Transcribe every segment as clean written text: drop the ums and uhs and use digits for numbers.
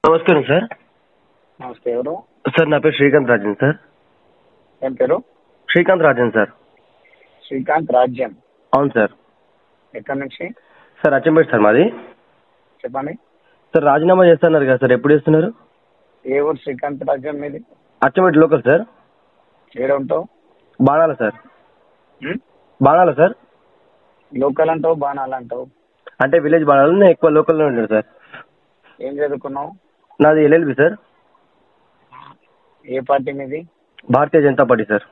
నమస్కారం సార్. నమస్తే. ఎవరు సార్ నా పేరు శ్రీకాంత్ రాజన్ సార్. ఏం పేరు? శ్రీకాంత్ రాజన్ సార్. శ్రీకాంత్ రాజ్యం. అవును సార్. ఎక్కడి నుంచి? సార్ అచ్చంపేట సార్ మాది. చెప్పండి సార్ రాజీనామా చేస్తున్నారు కదా సార్, ఎప్పుడు చేస్తున్నారు? ఏ ఊరు శ్రీకాంత్ రాజ్యం మీది? Achampet local sir. ఏడ ఉంటావు? బాణాల సార్. బాణాల సార్. లోకల్ అంటావు బాణాలు అంటావు? అంటే విలేజ్ బాణాలు, నేను ఎక్కువ లోకల్లో ఉంటాను సార్. ఏం చదువుకున్నావు? నాది ఎల్ఎల్బి సార్. ఏ పార్టీ మీది? Bharatiya Janata party sir.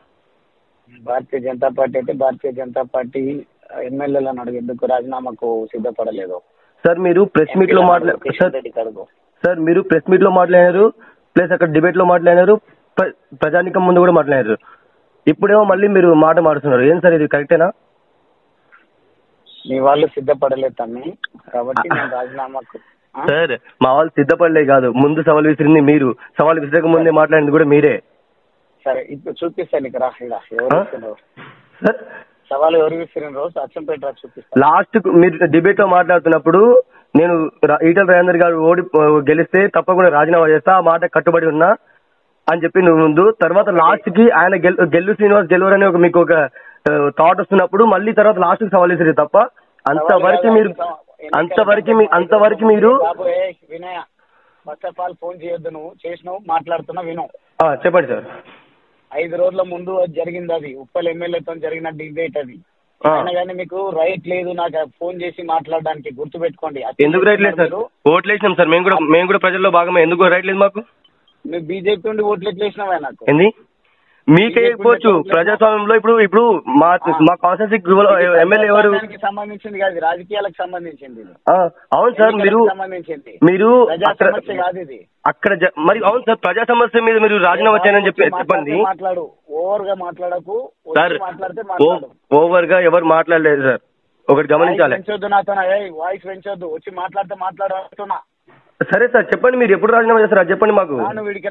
Bharatiya Janata party అయితే భారతీయ జనతా పార్టీ ఎమ్మెల్యేలను అడుగు, ఎందుకు రాజీనామాకు సిద్ధపడలేదు? సార్ మీరు ప్రెస్ మీట్ లో సార్ మీరు ప్రెస్ మీట్ లో మాట్లాడారు, ప్లస్ అక్కడ డిబేట్ లో మాట్లాడారు, ప్రజానికం ముందు కూడా మాట్లాడారు. ఇప్పుడేమో మళ్ళీ మీరు మాట మారుతున్నారు. ఏం సార్ ఇది కరెక్టేనా? మీ వాళ్ళు సిద్ధపడలేదు తమ్మి, కాబట్టి నేను రాజీనామాకు. సార్ మా వాళ్ళు సిద్ధపడలే కాదు, ముందు సవాల్ విసిరింది మీరు, సవాల్ విసిరక ముందే మాట్లాడింది కూడా మీరే. సరే ఇప్పుడు చూపిస్తాను ఇక్కడ. ఎవరు విసిరినారు సార్? సవాల్ ఎవరు విసిరినారు? అచ్చంపేట చూపిస్తాను. లాస్ట్ మీరు డిబేట్ లో మాట్లాడుతున్నప్పుడు నేను ఈటల రాజేందర్ గారు గెలిస్తే తప్పకుండా రాజీనామా చేస్తా, ఆ మాట కట్టుబడి ఉన్నా అని చెప్పి నువ్వు ముందు, తర్వాత లాస్ట్ కి ఆయన గెల్లు శ్రీనివాస్ గెలవర్ అని మీకు ఒక థాట్ వస్తున్నప్పుడు మళ్ళీ తర్వాత లాస్ట్ కి సవాల్ వేసేది తప్ప అంతవరకు మీరు వినయ ఫస్ట్ ఆఫ్ ఆల్ ఫోన్ చేయొద్దు, నువ్వు చేసినావు మాట్లాడుతున్నా విను. చెప్పండి సార్. 5 రోజుల ముందు అది జరిగింది, అది ఉప్పల్ ఎమ్మెల్యేతో జరిగిన డిబేట్. అది అయినా కానీ మీకు రైట్ లేదు నాకు ఫోన్ చేసి మాట్లాడడానికి, గుర్తు పెట్టుకోండి. ఎందుకు రైట్ లేదు సార్? ఓట్లు వేసినాం సార్, మేము కూడా ప్రజల్లో భాగమే. ఎందుకు రైట్ లేదు మాకు? నువ్వు బీజేపీ నుండి ఓట్లు ఎట్లా వేసినావా నాకు? ఏంది మీకే చెప్పొచ్చు ప్రజాస్వామ్యంలో. ఇప్పుడు మా కాన్స్టిట్యూన్సీ ఎమ్మెల్యే ఎవరు? సంబంధించింది కాదు, రాజకీయాలకు సంబంధించింది. అవును సార్. మీరు సమస్య కాదు ఇది అక్కడ మరి. అవును సార్, ప్రజా సమస్య మీద మీరు రాజీనామా చేయని చెప్పండి. మాట్లాడు, ఓవర్ గా మాట్లాడకు సార్. మాట్లాడితే ఓవర్ గా ఎవరు మాట్లాడలేదు సార్, ఒకటి గమనించాలి. పెంచొద్దు నాతో, వాయిస్ పెంచొద్దు, వచ్చి మాట్లాడితే మాట్లాడుతున్నా. సరే సార్ చెప్పండి, మీరు ఎప్పుడు రాజీనామా చేస్తారు అది చెప్పండి మాకు. నువ్వు ఇడికి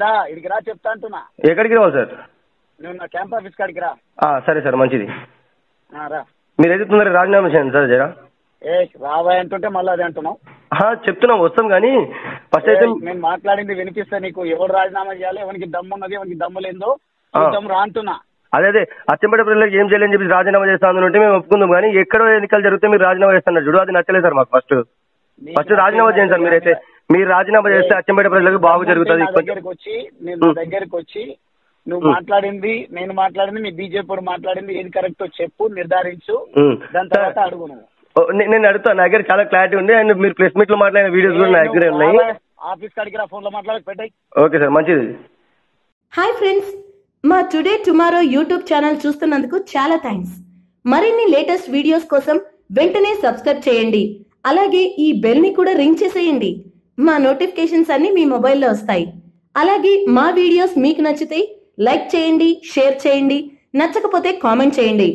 రా చెప్తా అంటున్నా. ఎక్కడికి రావాలి సార్? నువ్వు నా క్యాంప్ ఆఫీస్ కాడికి రా. సరే సార్ మంచిది. రా. మీరు అయితే తొందరగా రాజీనామా చేయండి సార్ జరా. రాబాయ్ అంటుంటే మళ్ళీ అదే అంటున్నావు. చెప్తున్నాం వస్తాం కానీ ఫస్ట్ అయితే నేను మాట్లాడింది వినిపిస్తా నీకు. ఎవరు రాజీనామా చేయాలి, ఎవరికి దమ్ము ఉన్నది, ఎవరికి దమ్ము లేదో రా అంటున్నా. అదే అచ్చంపేట ప్రజలకు ఏం చేయాలని చెప్పి రాజీనామా చేస్తాను అంటే మేము ఒప్పుకుందాం, కానీ ఎక్కడో ఎన్నికలు జరిగితే మీరు రాజీనామా చేస్తున్నారు చూడు, అది నచ్చలేదు సార్ మాకు. ఫస్ట్ రాజీనామా చేయండి సార్. మీరైతే మీరు రాజీనామా చేస్తే అచ్చంపేట ప్రజలకు బాగు జరుగుతుంది. దగ్గరికి వచ్చి నువ్వు మాట్లాడింది, నేను మాట్లాడింది, మీ బీజేపీ మాట్లాడింది ఏది కరెక్టో చెప్పు, నిర్ధారించు, దాని తర్వాత అడుగు. నేను అడుగుతాను, నా దగ్గర చాలా క్లారిటీ ఉంది. అండ్ మీరు ప్రెస్ మీట్ లో మాట్లాడిన వీడియోస్ కూడా నా దగ్గర ఉన్నాయి. ఆఫీస్ కాడికి రా, ఫోన్ లో మాట్లాడక పెట్టాయి. ఓకే సార్ మంచిది. హాయ్ ఫ్రెండ్స్, మా టుడే టుమారో యూట్యూబ్ ఛానల్ చూస్తున్నందుకు చాలా థ్యాంక్స్. మరిన్ని లేటెస్ట్ వీడియోస్ కోసం వెంటనే సబ్స్క్రైబ్ చేయండి. అలాగే ఈ బెల్ ని కూడా రింగ్ చేసేయండి. మా నోటిఫికేషన్స్ అన్ని మీ మొబైల్లో వస్తాయి. అలాగే మా వీడియోస్ మీకు నచ్చితే లైక్ చేయండి, షేర్ చేయండి, నచ్చకపోతే కామెంట్ చేయండి.